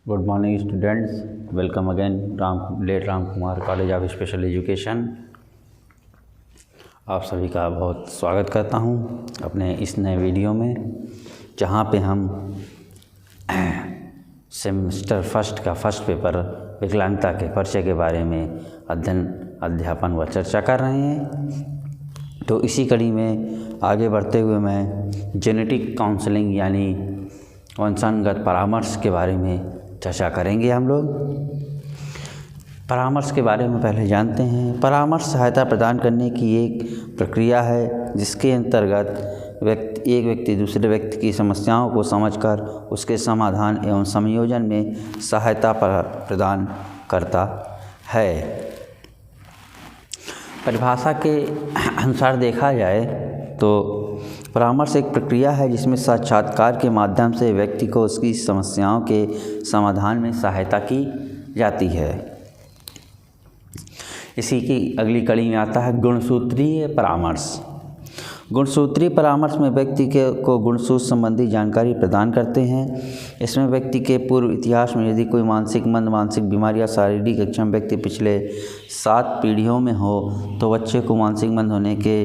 Good morning students, welcome again Ram Kumar college of special education. आप सभी का बहुत स्वागत करता हूं अपने इस नए वीडियो में, जहां पे हम सेमेस्टर फर्स्ट का फर्स्ट पेपर विकलांगता के परिचय के बारे में अध्यापन व चर्चा कर रहे हैं। तो इसी कड़ी में आगे बढ़ते हुए मैं जेनेटिक काउंसलिंग यानी वंशानुगत परामर्श के बारे में चर्चा करेंगे। हम लोग परामर्श के बारे में पहले जानते हैं। परामर्श सहायता प्रदान करने की एक प्रक्रिया है जिसके अंतर्गत एक व्यक्ति दूसरे व्यक्ति की समस्याओं को समझकर उसके समाधान एवं संयोजन में सहायता प्रदान करता है। परिभाषा के अनुसार देखा जाए तो परामर्श एक प्रक्रिया है जिसमें साक्षात्कार के माध्यम से व्यक्ति को उसकी समस्याओं के समाधान में सहायता की जाती है। इसी की अगली कड़ी में आता है गुणसूत्रीय परामर्श। गुणसूत्रीय परामर्श में व्यक्ति को गुणसूत्र संबंधी जानकारी प्रदान करते हैं। इसमें व्यक्ति के पूर्व इतिहास में यदि कोई मानसिक बीमारी या शारीरिक अक्षम व्यक्ति पिछले 7 पीढ़ियों में हो तो बच्चे को मानसिक मंद होने के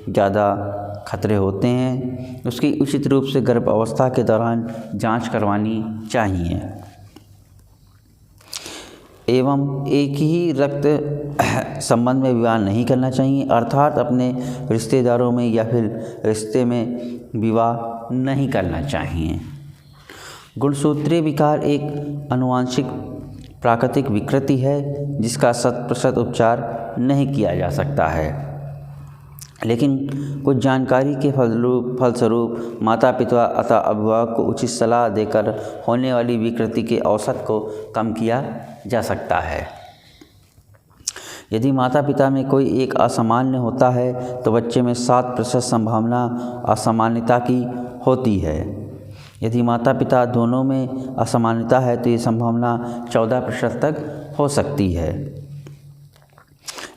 ज़्यादा खतरे होते हैं। उसकी उचित रूप से गर्भ अवस्था के दौरान जांच करवानी चाहिए एवं एक ही रक्त संबंध में विवाह नहीं करना चाहिए, अर्थात अपने रिश्तेदारों में या फिर रिश्ते में विवाह नहीं करना चाहिए। गुणसूत्रीय विकार एक आनुवंशिक प्राकृतिक विकृति है जिसका 100% उपचार नहीं किया जा सकता है, लेकिन कुछ जानकारी के फलस्वरूप माता पिता अथवा अभिभावक को उचित सलाह देकर होने वाली विकृति के औसत को कम किया जा सकता है। यदि माता पिता में कोई एक असामान्य होता है तो बच्चे में 7% संभावना असामान्यता की होती है। यदि माता पिता दोनों में असामान्यता है तो ये संभावना 14% तक हो सकती है।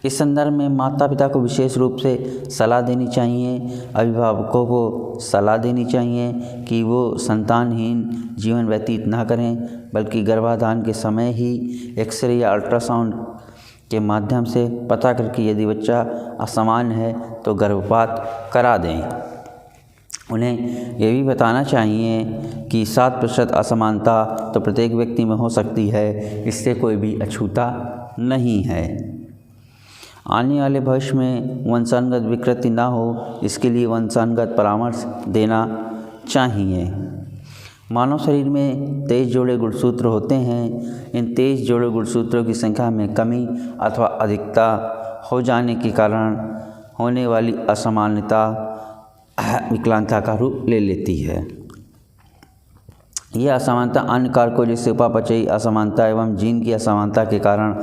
इस संदर्भ में माता पिता को विशेष रूप से सलाह देनी चाहिए, अभिभावकों को सलाह देनी चाहिए कि वो संतानहीन जीवन व्यतीत ना करें, बल्कि गर्भाधान के समय ही एक्सरे या अल्ट्रासाउंड के माध्यम से पता करके यदि बच्चा असामान्य है तो गर्भपात करा दें। उन्हें ये भी बताना चाहिए कि 7% असमानता तो प्रत्येक व्यक्ति में हो सकती है, इससे कोई भी अछूता नहीं है। आने वाले भविष्य में वंशानुगत विकृति ना हो, इसके लिए वंशानुगत परामर्श देना चाहिए। मानव शरीर में 23 जोड़े गुणसूत्र होते हैं। इन 23 जोड़े गुणसूत्रों की संख्या में कमी अथवा अधिकता हो जाने के कारण होने वाली असामान्यता विकलांगता का रूप ले लेती है। यह असमानता अन्य कारकों जैसे उपापचयी असमानता एवं जीन की असमानता के कारण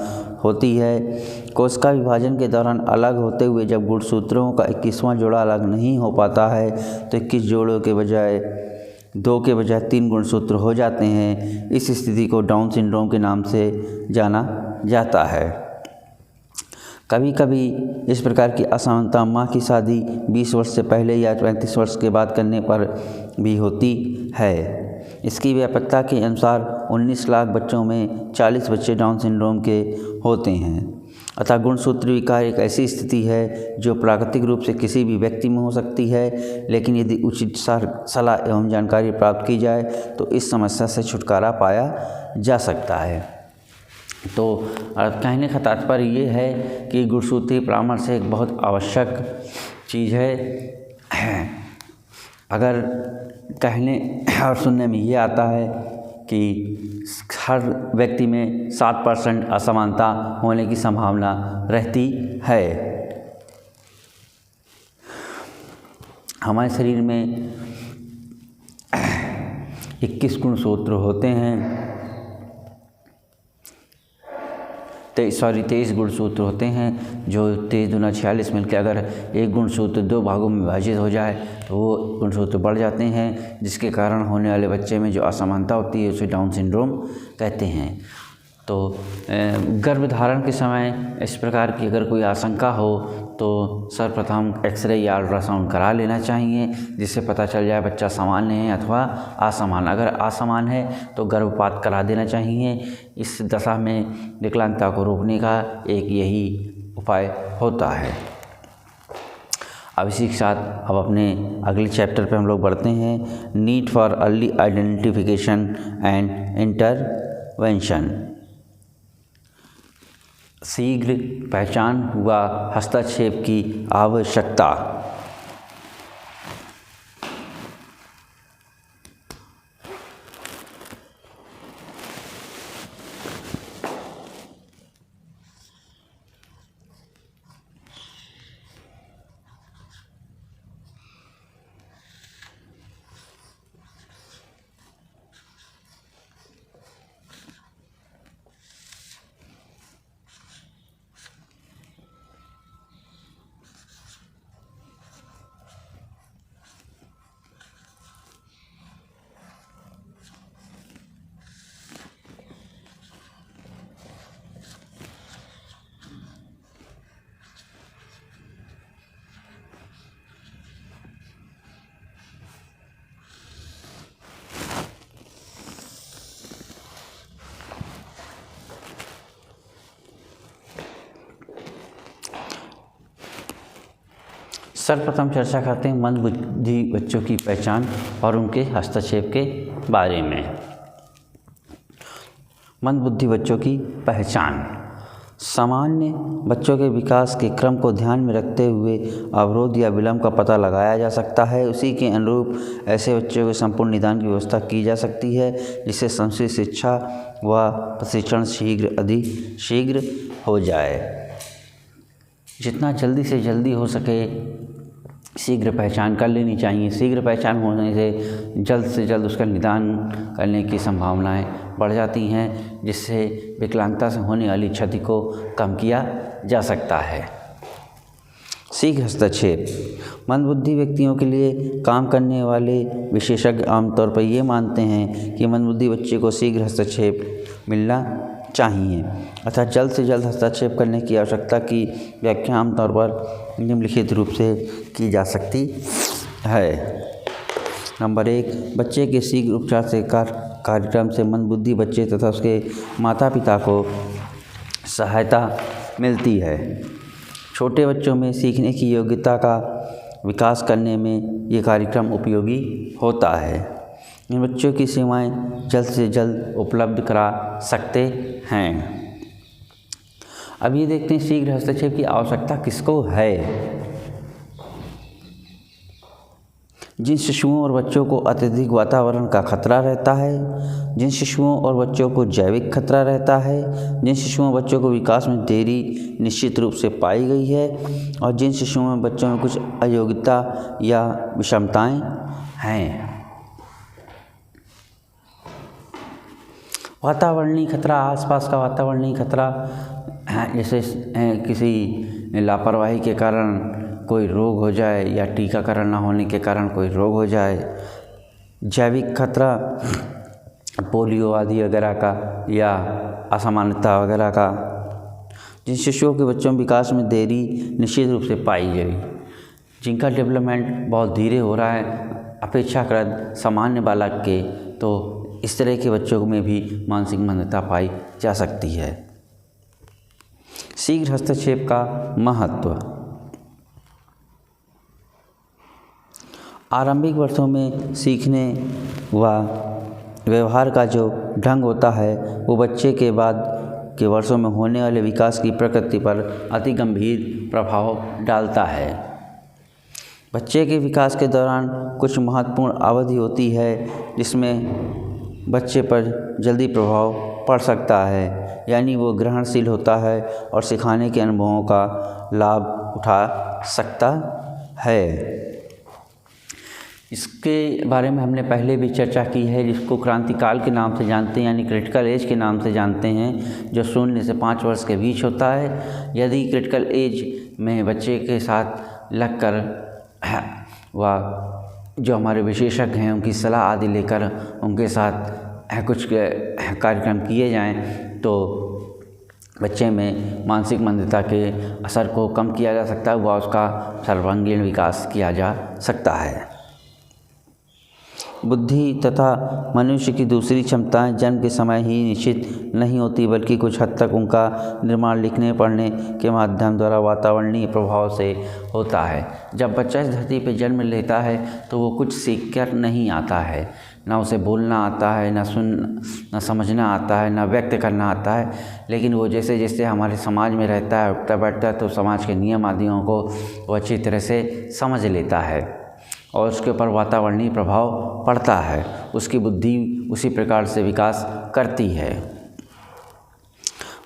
होती है। कोशिका विभाजन के दौरान अलग होते हुए जब गुणसूत्रों का 21वां जोड़ा अलग नहीं हो पाता है तो 21 जोड़ों के बजाय 2 के बजाय 3 गुणसूत्र हो जाते हैं। इस स्थिति को डाउन सिंड्रोम के नाम से जाना जाता है। कभी कभी इस प्रकार की असमानता माँ की शादी 20 वर्ष से पहले या 35 वर्ष के बाद करने पर भी होती है। इसकी व्यापकता के अनुसार 19 लाख बच्चों में 40 बच्चे डाउन सिंड्रोम के होते हैं। अतः गुणसूत्र विकार एक ऐसी स्थिति है जो प्राकृतिक रूप से किसी भी व्यक्ति में हो सकती है, लेकिन यदि उचित सलाह एवं जानकारी प्राप्त की जाए तो इस समस्या से छुटकारा पाया जा सकता है। तो कहने का तात्पर्य ये है कि गुणसूत्रीय परामर्श एक बहुत आवश्यक चीज़ है। अगर कहने और सुनने में ये आता है कि हर व्यक्ति में 7% असमानता होने की संभावना रहती है। हमारे शरीर में 21 गुणसूत्र होते हैं। 23 गुणसूत्र होते हैं, जो 23 दूना 46 मिलकर अगर एक गुणसूत्र 2 भागों में विभाजित हो जाए तो वो गुणसूत्र बढ़ जाते हैं, जिसके कारण होने वाले बच्चे में जो असमानता होती है उसे डाउन सिंड्रोम कहते हैं। तो गर्भधारण के समय इस प्रकार की अगर कोई आशंका हो तो सर्वप्रथम एक्सरे या अल्ट्रासाउंड करा लेना चाहिए, जिससे पता चल जाए बच्चा सामान्य है अथवा असामान्य। अगर असामान्य है तो गर्भपात करा देना चाहिए। इस दशा में विकलांगता को रोकने का एक यही उपाय होता है। अब इसी के साथ अब अपने अगले चैप्टर पे हम लोग बढ़ते हैं, need for early identification and intervention. शीघ्र पहचान व हस्तक्षेप की आवश्यकता। सर्वप्रथम चर्चा करते हैं मंदबुद्धि बच्चों की पहचान और उनके हस्तक्षेप के बारे में। मंदबुद्धि बच्चों की पहचान। सामान्य बच्चों के विकास के क्रम को ध्यान में रखते हुए अवरोध या विलंब का पता लगाया जा सकता है। उसी के अनुरूप ऐसे बच्चों के संपूर्ण निदान की व्यवस्था की जा सकती है, जिससे समुचित शिक्षा व प्रशिक्षण शीघ्र हो जाए। जितना जल्दी से जल्दी हो सके शीघ्र पहचान कर लेनी चाहिए। शीघ्र पहचान होने से जल्द उसका निदान करने की संभावनाएं बढ़ जाती हैं, जिससे विकलांगता से होने वाली क्षति को कम किया जा सकता है। शीघ्र हस्तक्षेप। मंदबुद्धि व्यक्तियों के लिए काम करने वाले विशेषज्ञ आमतौर पर ये मानते हैं कि मंदबुद्धि बच्चे को शीघ्र हस्तक्षेप मिलना चाहिए, अर्थात जल्द से जल्द हस्तक्षेप करने की आवश्यकता की व्याख्या आमतौर पर निम्नलिखित रूप से की जा सकती है। नंबर 1, बच्चे के शीघ्र उपचार से कार्यक्रम से मंदबुद्धि बच्चे तथा उसके माता पिता को सहायता मिलती है। छोटे बच्चों में सीखने की योग्यता का विकास करने में ये कार्यक्रम उपयोगी होता है। इन बच्चों की सेवाएं जल्द से जल्द उपलब्ध करा सकते हैं। अब ये देखते हैं शीघ्र हस्तक्षेप की आवश्यकता किसको है। जिन शिशुओं और बच्चों को अत्यधिक वातावरण का खतरा रहता है, जिन शिशुओं और बच्चों को जैविक खतरा रहता है, जिन शिशुओं और बच्चों को विकास में देरी निश्चित रूप से पाई गई है, और जिन शिशुओं में बच्चों में कुछ अयोग्यता या विषमताएं हैं। वातावरणीय खतरा, आसपास का वातावरणीय खतरा, जैसे किसी लापरवाही के कारण कोई रोग हो जाए या टीकाकरण न होने के कारण कोई रोग हो जाए। जैविक खतरा, पोलियो आदि वगैरह का या असामान्यता वगैरह का। जिन शिशुओं के बच्चों में विकास में देरी निश्चित रूप से पाई गई, जिनका डेवलपमेंट बहुत धीरे हो रहा है अपेक्षाकृत सामान्य बालक के, तो इस तरह के बच्चों में भी मानसिक मंदता पाई जा सकती है। शीघ्र हस्तक्षेप का महत्व। आरंभिक वर्षों में सीखने व व्यवहार का जो ढंग होता है वो बच्चे के बाद के वर्षों में होने वाले विकास की प्रकृति पर अति गंभीर प्रभाव डालता है। बच्चे के विकास के दौरान कुछ महत्वपूर्ण अवधि होती है जिसमें बच्चे पर जल्दी प्रभाव पड़ सकता है, यानी वो ग्रहणशील होता है और सिखाने के अनुभवों का लाभ उठा सकता है। इसके बारे में हमने पहले भी चर्चा की है, जिसको क्रांतिकाल के नाम से जानते हैं, यानी क्रिटिकल एज के नाम से जानते हैं, जो 0 से 5 वर्ष के बीच होता है। यदि क्रिटिकल एज में बच्चे के साथ लगकर व जो हमारे विशेषज्ञ हैं उनकी सलाह आदि लेकर उनके साथ कुछ कार्यक्रम किए जाएं तो बच्चे में मानसिक मंदता के असर को कम किया जा सकता है, व उसका सर्वांगीण विकास किया जा सकता है। बुद्धि तथा मनुष्य की दूसरी क्षमताएं जन्म के समय ही निश्चित नहीं होती, बल्कि कुछ हद तक उनका निर्माण लिखने पढ़ने के माध्यम द्वारा वातावरणीय प्रभाव से होता है। जब बच्चा इस धरती पर जन्म लेता है तो वो कुछ सीख कर नहीं आता है, ना उसे बोलना आता है, ना समझना आता है, ना व्यक्त करना आता है, लेकिन वो जैसे जैसे हमारे समाज में रहता है, उठता बैठता है, तो समाज के नियम आदियों को वो अच्छी तरह से समझ लेता है और उसके ऊपर वातावरणीय प्रभाव पड़ता है। उसकी बुद्धि उसी प्रकार से विकास करती है।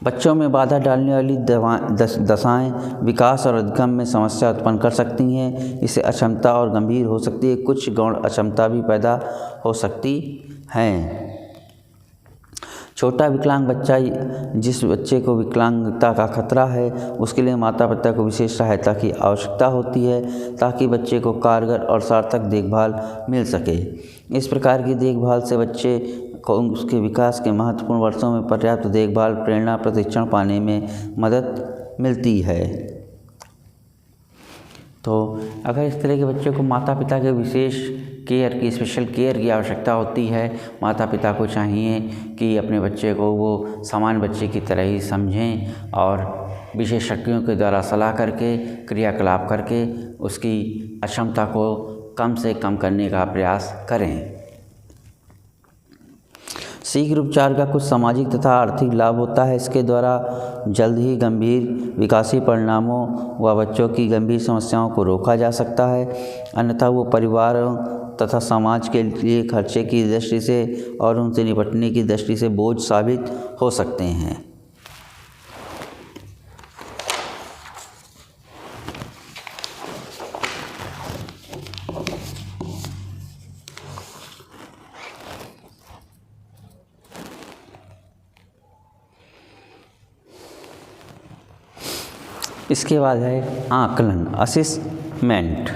बच्चों में बाधा डालने वाली दशाएं विकास और अधिगम में समस्या उत्पन्न कर सकती हैं। इससे अक्षमता और गंभीर हो सकती है। कुछ गौण अक्षमता भी पैदा हो सकती हैं। छोटा विकलांग बच्चा, जिस बच्चे को विकलांगता का खतरा है, उसके लिए माता पिता को विशेष सहायता की आवश्यकता होती है ताकि बच्चे को कारगर और सार्थक देखभाल मिल सके। इस प्रकार की देखभाल से बच्चे को उसके विकास के महत्वपूर्ण वर्षों में पर्याप्त देखभाल, प्रेरणा, प्रशिक्षण पाने में मदद मिलती है। तो अगर इस तरह के बच्चे को माता पिता के विशेष केयर की, स्पेशल केयर की आवश्यकता होती है, माता पिता को चाहिए कि अपने बच्चे को वो सामान्य बच्चे की तरह ही समझें और विशेषज्ञों के द्वारा सलाह करके, क्रियाकलाप करके उसकी अक्षमता को कम से कम करने का प्रयास करें। शीघ्र उपचार का कुछ सामाजिक तथा आर्थिक लाभ होता है। इसके द्वारा जल्द ही गंभीर विकासीय परिणामों व बच्चों की गंभीर समस्याओं को रोका जा सकता है, अन्यथा वो परिवार तथा समाज के लिए खर्चे की दृष्टि से और उनसे निपटने की दृष्टि से बोझ साबित हो सकते हैं। इसके बाद है आकलन, असेसमेंट।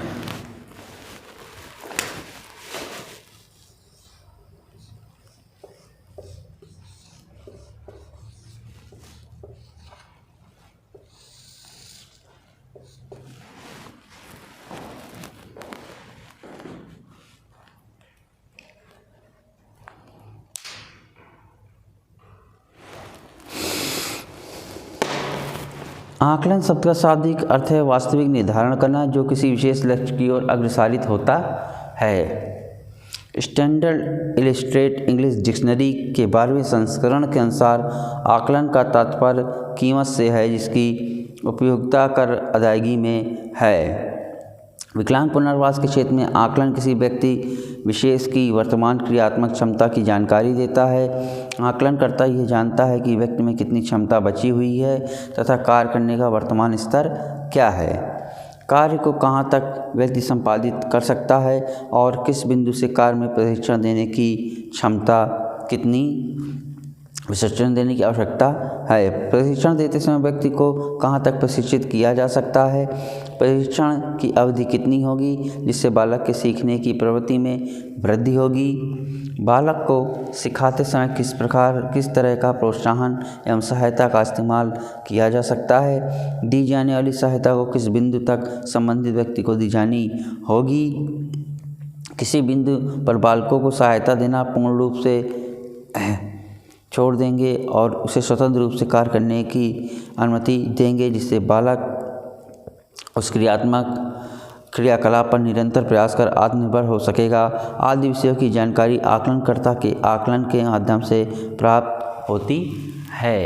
आकलन शब्द का शाब्दिक अर्थ है वास्तविक निर्धारण करना जो किसी विशेष लक्ष्य की ओर अग्रसरित होता है। स्टैंडर्ड इलस्ट्रेट इंग्लिश डिक्शनरी के 12वें संस्करण के अनुसार आकलन का तात्पर्य कीमत से है जिसकी उपयोगिता कर अदायगी में है। विकलांग पुनर्वास के क्षेत्र में आकलन किसी व्यक्ति विशेष की वर्तमान क्रियात्मक क्षमता की जानकारी देता है। आकलनकर्ता यह जानता है कि व्यक्ति में कितनी क्षमता बची हुई है तथा कार्य करने का वर्तमान स्तर क्या है, कार्य को कहाँ तक व्यक्ति संपादित कर सकता है और किस बिंदु से कार्य में प्रशिक्षण देने की क्षमता, कितनी प्रशिक्षण देने की आवश्यकता है, प्रशिक्षण देते समय व्यक्ति को कहाँ तक प्रशिक्षित किया जा सकता है, प्रशिक्षण की अवधि कितनी होगी जिससे बालक के सीखने की प्रवृत्ति में वृद्धि होगी, बालक को सिखाते समय किस तरह का प्रोत्साहन एवं सहायता का इस्तेमाल किया जा सकता है, दी जाने वाली सहायता को किस बिंदु तक संबंधित व्यक्ति को दी जानी होगी, किसी बिंदु पर बालकों को सहायता देना पूर्ण रूप से छोड़ देंगे और उसे स्वतंत्र रूप से कार्य करने की अनुमति देंगे जिससे बालक उस क्रियाकलाप पर निरंतर प्रयास कर आत्मनिर्भर हो सकेगा। आदि विषयों की जानकारी आकलनकर्ता के आकलन के माध्यम से प्राप्त होती है।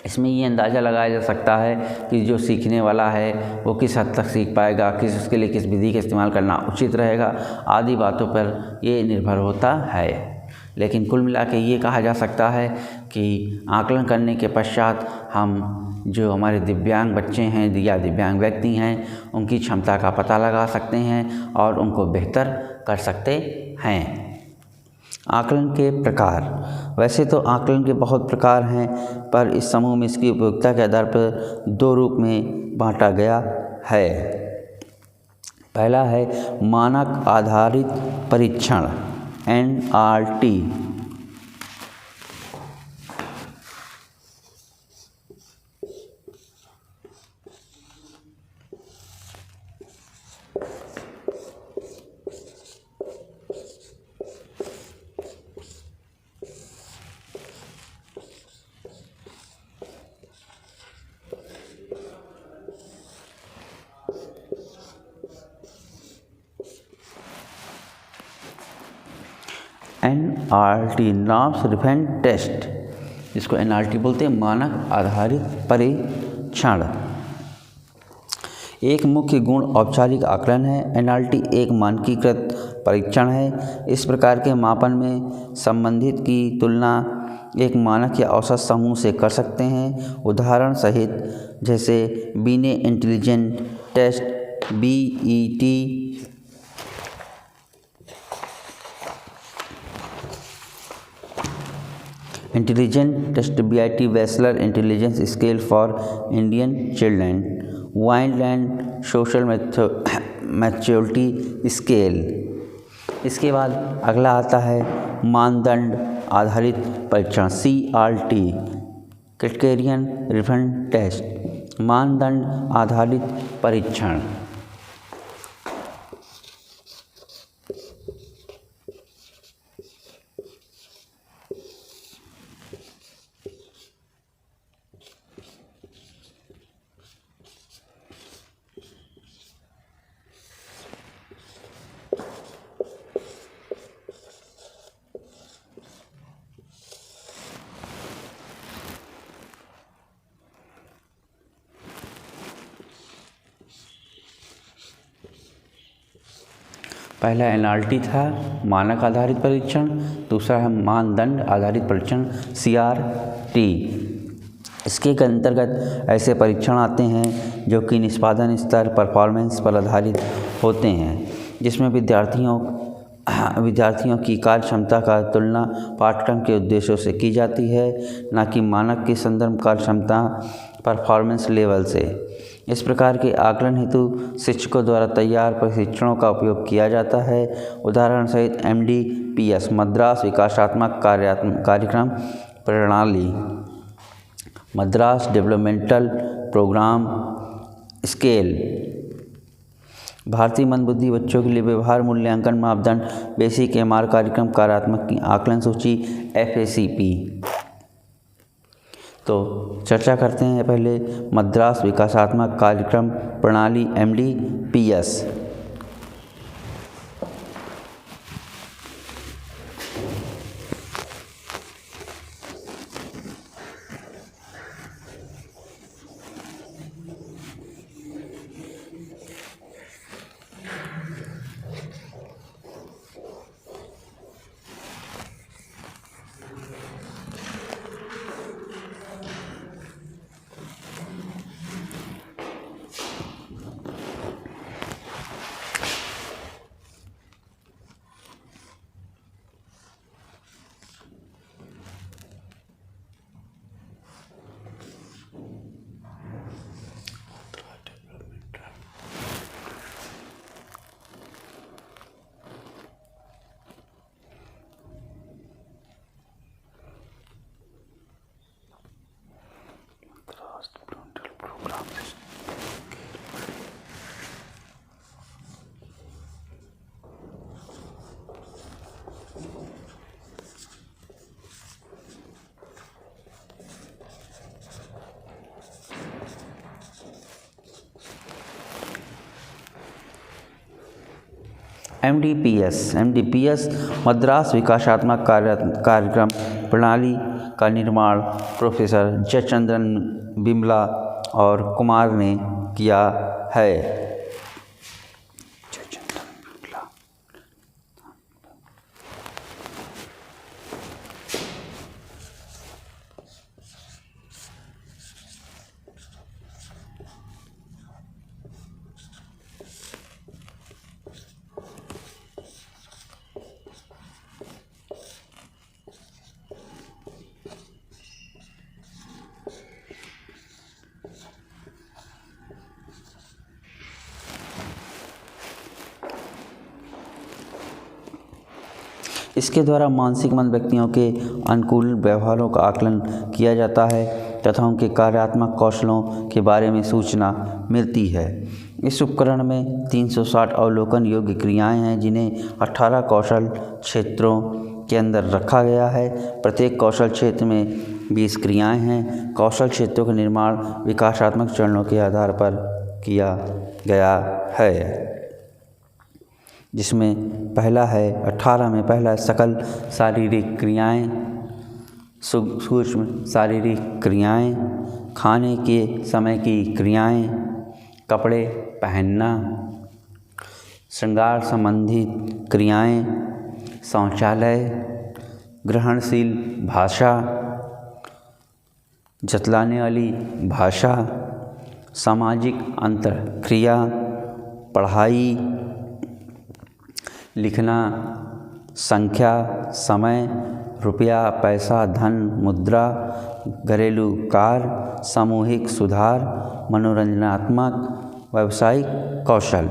इसमें ये अंदाज़ा लगाया जा सकता है कि जो सीखने वाला है वो किस हद तक सीख पाएगा, उसके लिए किस विधि का इस्तेमाल करना उचित रहेगा, आदि बातों पर ये निर्भर होता है। लेकिन कुल मिला के ये कहा जा सकता है कि आकलन करने के पश्चात हम जो हमारे दिव्यांग बच्चे हैं या दिव्यांग व्यक्ति हैं उनकी क्षमता का पता लगा सकते हैं और उनको बेहतर कर सकते हैं। आकलन के प्रकार, वैसे तो आकलन के बहुत प्रकार हैं पर इस समूह में इसकी उपयोगिता के आधार पर 2 रूप में बांटा गया है। पहला है मानक आधारित परीक्षण NRT। NRT norms refined test, जिसको NRT बोलते हैं, मानक आधारित परीक्षण। एक मुख्य गुण औपचारिक आकलन है। NRT एक मानकीकृत परीक्षण है। इस प्रकार के मापन में संबंधित की तुलना एक मानक या औसत समूह से कर सकते हैं, उदाहरण सहित, जैसे Binet intelligent test BET, intelligent test BIT, bachelor intelligence scale for Indian children, Vineland social maturity scale. इसके बाद अगला आता है मानदंड आधारित परीक्षण CRT, क्राइटेरियन रिफाइंड टेस्ट, मानदंड आधारित परीक्षण। पहला NRT था, मानक आधारित परीक्षण। दूसरा है मानदंड आधारित परीक्षण CRT। इसके अंतर्गत ऐसे परीक्षण आते हैं जो कि निष्पादन स्तर परफॉर्मेंस पर आधारित होते हैं, जिसमें विद्यार्थियों की कार्य क्षमता का तुलना पाठ्यक्रम के उद्देश्यों से की जाती है, न कि मानक के संदर्भ कार्य क्षमता परफॉर्मेंस लेवल से। इस प्रकार के आकलन हेतु शिक्षकों द्वारा तैयार प्रशिक्षणों का उपयोग किया जाता है, उदाहरण सहित MDPS, मद्रास विकासात्मक कार्यक्रम प्रणाली, मद्रास डेवलपमेंटल प्रोग्राम स्केल, भारतीय मंदबुद्धि बच्चों के लिए व्यवहार मूल्यांकन मापदंड, बेसिक MR कार्यक्रम कार्यात्मक की आकलन सूची FACP। तो चर्चा करते हैं पहले मद्रास विकासात्मक कार्यक्रम प्रणाली MDPS। MDPS मद्रास विकासात्मक कार्यक्रम प्रणाली का निर्माण प्रोफेसर जयचंद्रन बिमला और कुमार ने किया है। इसके द्वारा मानसिक मंद व्यक्तियों के अनुकूल व्यवहारों का आकलन किया जाता है तथा उनके कार्यात्मक कौशलों के बारे में सूचना मिलती है। इस उपकरण में 360 अवलोकन योग्य क्रियाएं हैं, जिन्हें 18 कौशल क्षेत्रों के अंदर रखा गया है। प्रत्येक कौशल क्षेत्र में 20 क्रियाएं हैं। कौशल क्षेत्रों का निर्माण विकासात्मक चरणों के आधार पर किया गया है, जिसमें पहला है 18 में पहला है सकल शारीरिक क्रियाएं, सूक्ष्म शारीरिक क्रियाएं, खाने के समय की क्रियाएं, कपड़े पहनना, श्रृंगार संबंधित क्रियाएं, शौचालय, ग्रहणशील भाषा, जतलाने वाली भाषा, सामाजिक अंतरक्रिया, पढ़ाई, लिखना, संख्या, समय, रुपया, पैसा, धन, मुद्रा, घरेलू कार्य, सामूहिक सुधार, मनोरंजनात्मक, व्यावसायिक कौशल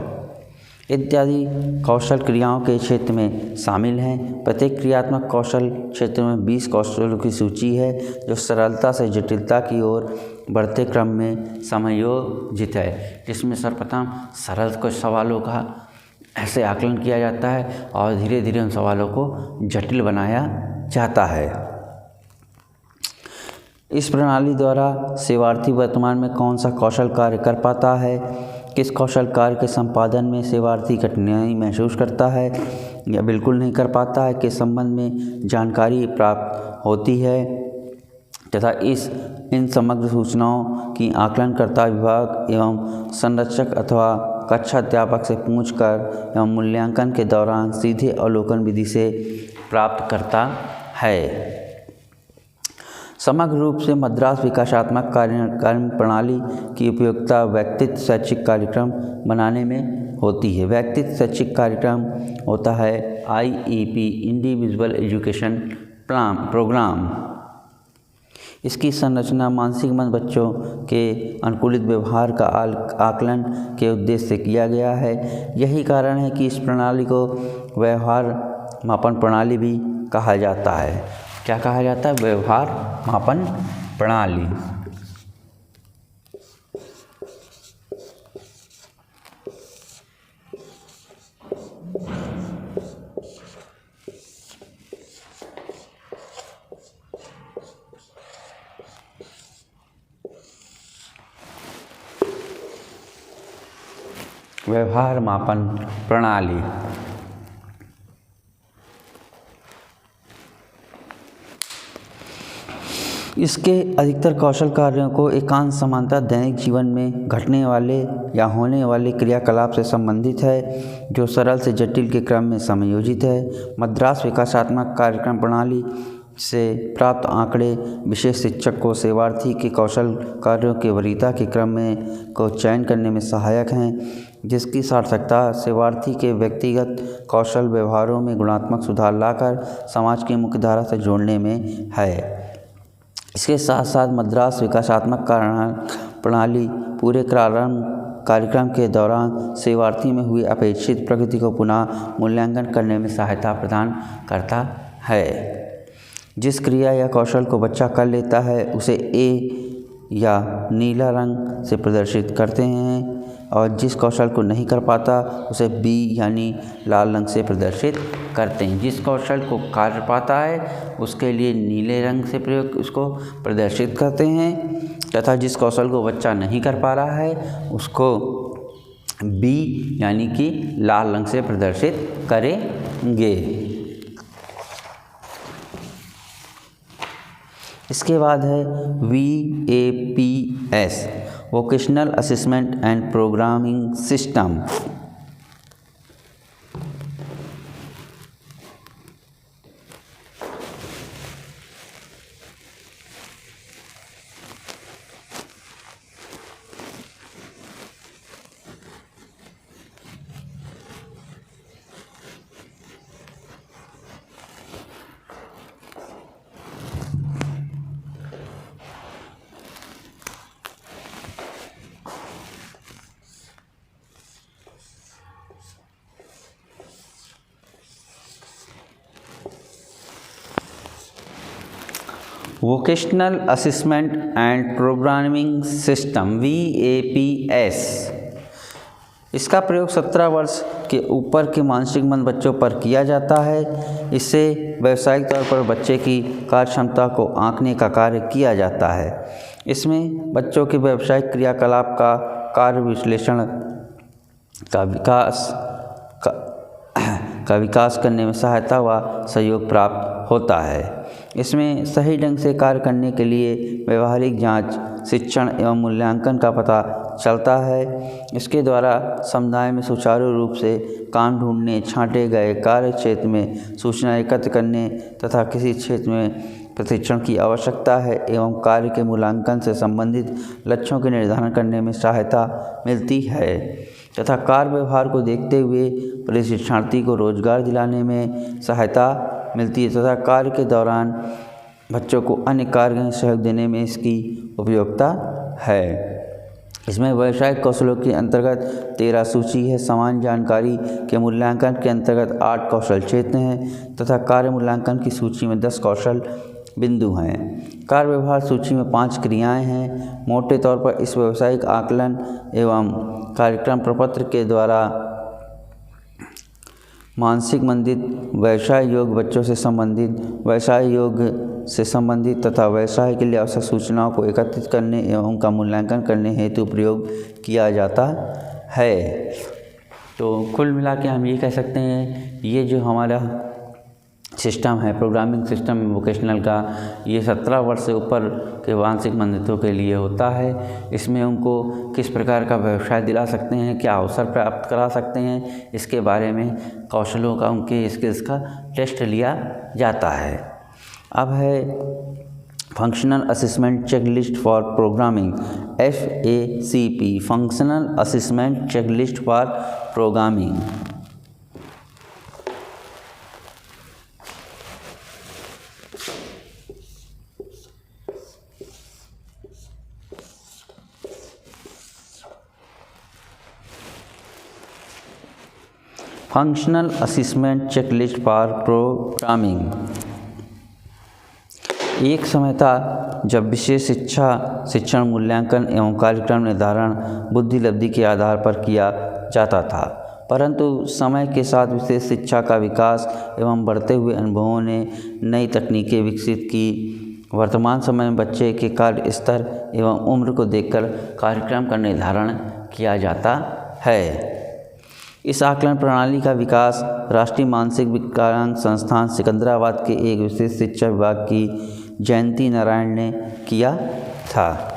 इत्यादि कौशल क्रियाओं के क्षेत्र में शामिल हैं। प्रत्येक क्रियात्मक कौशल क्षेत्र में 20 कौशलों की सूची है, जो सरलता से जटिलता की ओर बढ़ते क्रम में समायोजित है, जिसमें सर्वप्रथम सरल कुछ सवालों का ऐसे आकलन किया जाता है और धीरे धीरे उन सवालों को जटिल बनाया जाता है। इस प्रणाली द्वारा सेवार्थी वर्तमान में कौन सा कौशल कार्य कर पाता है, किस कौशल कार्य के संपादन में सेवार्थी कठिनाई महसूस करता है या बिल्कुल नहीं कर पाता है, के संबंध में जानकारी प्राप्त होती है तथा इन समग्र सूचनाओं की आकलनकर्ता विभाग एवं संरक्षक अथवा कक्षा अध्यापक से पूछकर एवं मूल्यांकन के दौरान सीधे अवलोकन विधि से प्राप्त करता है। समग्र रूप से मद्रास विकासात्मक कार्यक्रम प्रणाली की उपयोगिता व्यक्तित्व शैक्षिक कार्यक्रम बनाने में होती है। व्यक्तित्व शैक्षिक कार्यक्रम होता है IEP इंडिविजुअल एजुकेशन प्रोग्राम। इसकी संरचना मानसिक मंद बच्चों के अनुकूलित व्यवहार का आकलन के उद्देश्य से किया गया है। यही कारण है कि इस प्रणाली को व्यवहार मापन प्रणाली भी कहा जाता है। क्या कहा जाता है? व्यवहार मापन प्रणाली। व्यवहार मापन प्रणाली इसके अधिकतर कौशल कार्यों को एकांत समानता दैनिक जीवन में घटने वाले या होने वाले क्रियाकलाप से संबंधित है, जो सरल से जटिल के क्रम में समायोजित है। मद्रास विकासात्मक कार्यक्रम प्रणाली से प्राप्त आंकड़े विशेष शिक्षक को सेवार्थी के कौशल कार्यों के वरीयता के क्रम में को चयन करने में सहायक हैं, जिसकी सार्थकता सेवार्थी के व्यक्तिगत कौशल व्यवहारों में गुणात्मक सुधार लाकर समाज की मुख्य धारा से जोड़ने में है। इसके साथ साथ मद्रास विकासात्मक प्रणाली पूरे कार्यक्रम के दौरान सेवार्थी में हुई अपेक्षित प्रगति को पुनः मूल्यांकन करने में सहायता प्रदान करता है। जिस क्रिया या कौशल को बच्चा कर लेता है उसे A या नीला रंग से प्रदर्शित करते हैं और जिस कौशल को नहीं कर पाता उसे B यानी लाल रंग से प्रदर्शित करते हैं। जिस कौशल को कर पाता है उसके लिए नीले रंग से उसको प्रदर्शित करते हैं तथा जिस कौशल को बच्चा नहीं कर पा रहा है उसको B यानी कि लाल रंग से प्रदर्शित करेंगे। इसके बाद है VAPS vocational assessment and programming system. Vocational assessment and programming system VAPS, इसका प्रयोग 17 वर्ष के ऊपर के मानसिक मंद बच्चों पर किया जाता है। इससे व्यावसायिक तौर पर बच्चे की कार्य क्षमता को आंकने का कार्य किया जाता है। इसमें बच्चों के व्यावसायिक क्रियाकलाप का कार्य विश्लेषण का विकास करने में सहायता व सहयोग प्राप्त होता है। इसमें सही ढंग से कार्य करने के लिए व्यवहारिक जांच, शिक्षण एवं मूल्यांकन का पता चलता है। इसके द्वारा समुदाय में सुचारू रूप से काम ढूंढने, छांटे गए कार्य क्षेत्र में सूचना एकत्र करने तथा किसी क्षेत्र में प्रशिक्षण की आवश्यकता है एवं कार्य के मूल्यांकन से संबंधित लक्ष्यों के निर्धारण करने में सहायता मिलती है तथा कार्य व्यवहार को देखते हुए प्रशिक्षणार्थी को रोजगार दिलाने में सहायता मिलती है तथा कार्य के दौरान बच्चों को अन्य कार्य में सहयोग देने में इसकी उपयोगिता है। इसमें व्यावसायिक कौशलों के अंतर्गत 13 सूची है। समान जानकारी के मूल्यांकन के अंतर्गत 8 कौशल क्षेत्र हैं तथा कार्य मूल्यांकन की सूची में 10 कौशल बिंदु हैं। कार्य व्यवहार सूची में 5 क्रियाएं हैं। मोटे तौर पर इस व्यावसायिक आकलन एवं कार्यक्रम प्रपत्र के द्वारा मानसिक मंदित, व्यवसाय योग्य बच्चों से संबंधित, व्यवसाय योग्य से संबंधित तथा व्यवसाय के लिए आवश्यक सूचनाओं को एकत्रित करने एवं उनका मूल्यांकन करने हेतु प्रयोग किया जाता है। तो कुल मिला के हम ये कह सकते हैं, ये जो हमारा सिस्टम है, प्रोग्रामिंग सिस्टम वोकेशनल का, ये 17 वर्ष से ऊपर के मानसिक मंदितों के लिए होता है। इसमें उनको किस प्रकार का व्यवसाय दिला सकते हैं, क्या अवसर प्राप्त करा सकते हैं, इसके बारे में कौशलों का, उनके स्किल्स का टेस्ट लिया जाता है। अब है functional assessment checklist for programming, FACP, functional assessment checklist for programming. Functional assessment checklist for programming. एक समय था जब विशेष शिक्षण मूल्यांकन एवं कार्यक्रम निर्धारण बुद्धिलब्धि के आधार पर किया जाता था, परंतु समय के साथ विशेष शिक्षा का विकास एवं बढ़ते हुए अनुभवों ने नई तकनीकें विकसित की। वर्तमान समय में बच्चे के कार्य स्तर एवं उम्र को देखकर कार्यक्रम का निर्धारण किया जाता है। इस आकलन प्रणाली का विकास राष्ट्रीय मानसिक विकलांग संस्थान सिकंदराबाद के एक विशेष शिक्षा विभाग की जयंती नारायण ने किया था।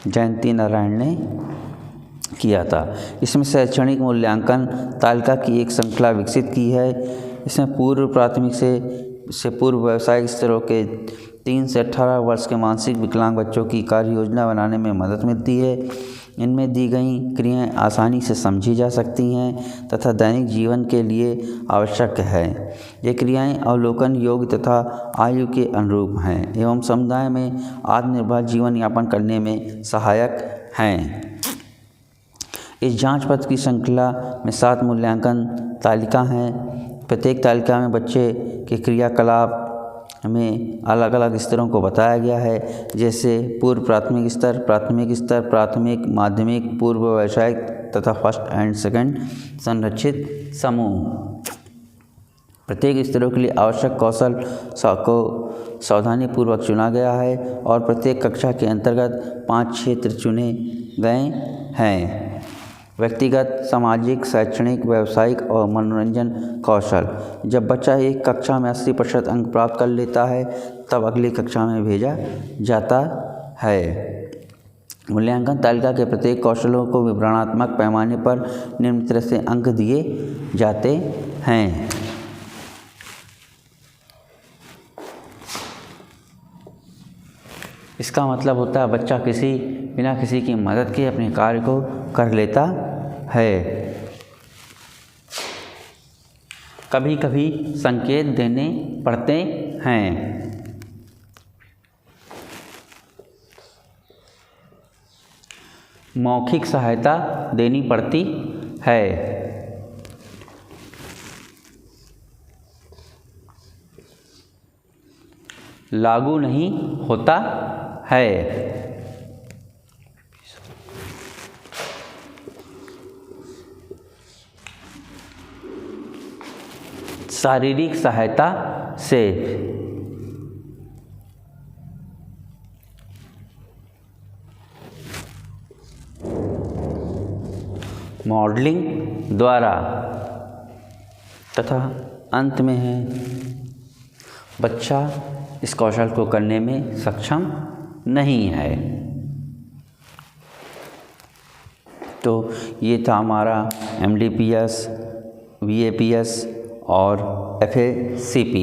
जयंती नारायण ने किया था। इसमें शैक्षणिक मूल्यांकन तालिका की एक श्रृंखला विकसित की है। इसमें पूर्व प्राथमिक से पूर्व व्यावसायिक स्तरों के 3 से 18 वर्ष के मानसिक विकलांग बच्चों की कार्य योजना बनाने में मदद मिलती है। इनमें दी गई क्रियाएं आसानी से समझी जा सकती हैं तथा दैनिक जीवन के लिए आवश्यक है। ये क्रियाएं अवलोकन योग्य तथा आयु के अनुरूप हैं एवं समुदाय में आत्मनिर्भर जीवन यापन करने में सहायक हैं। इस जांच पत्र की श्रृंखला में 7 मूल्यांकन तालिका हैं। प्रत्येक तालिका में बच्चे के क्रियाकलाप में अलग अलग स्तरों को बताया गया है, जैसे पूर्व प्राथमिक स्तर, प्राथमिक, माध्यमिक, पूर्व व्यावसायिक तथा फर्स्ट एंड सेकंड संरक्षित समूह। प्रत्येक स्तरों के लिए आवश्यक कौशल को सावधानीपूर्वक चुना गया है और प्रत्येक कक्षा के अंतर्गत 5 क्षेत्र चुने गए हैं: व्यक्तिगत, सामाजिक, शैक्षणिक, व्यावसायिक और मनोरंजन कौशल। जब बच्चा एक कक्षा में 80% अंक प्राप्त कर लेता है तब अगली कक्षा में भेजा जाता है। मूल्यांकन तालिका के प्रत्येक कौशलों को विवरणात्मक पैमाने पर निम्न तरह से अंक दिए जाते हैं। इसका मतलब होता है बच्चा बिना किसी की मदद के अपने कार्य को कर लेता है। कभी कभी संकेत देने पड़ते हैं। मौखिक सहायता देनी पड़ती है। लागू नहीं होता है। शारीरिक सहायता से मॉडलिंग द्वारा तथा अंत में है बच्चा इस कौशल को करने में सक्षम नहीं है। तो ये था हमारा MDPS, VAPS और FACP।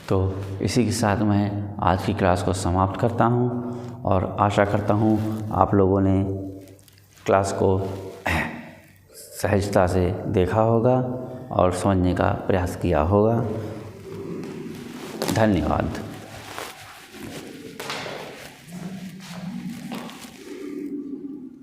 तो इसी के साथ मैं आज की क्लास को समाप्त करता हूँ और आशा करता हूँ आप लोगों ने क्लास को सहजता से देखा होगा और समझने का प्रयास किया होगा। धन्यवाद।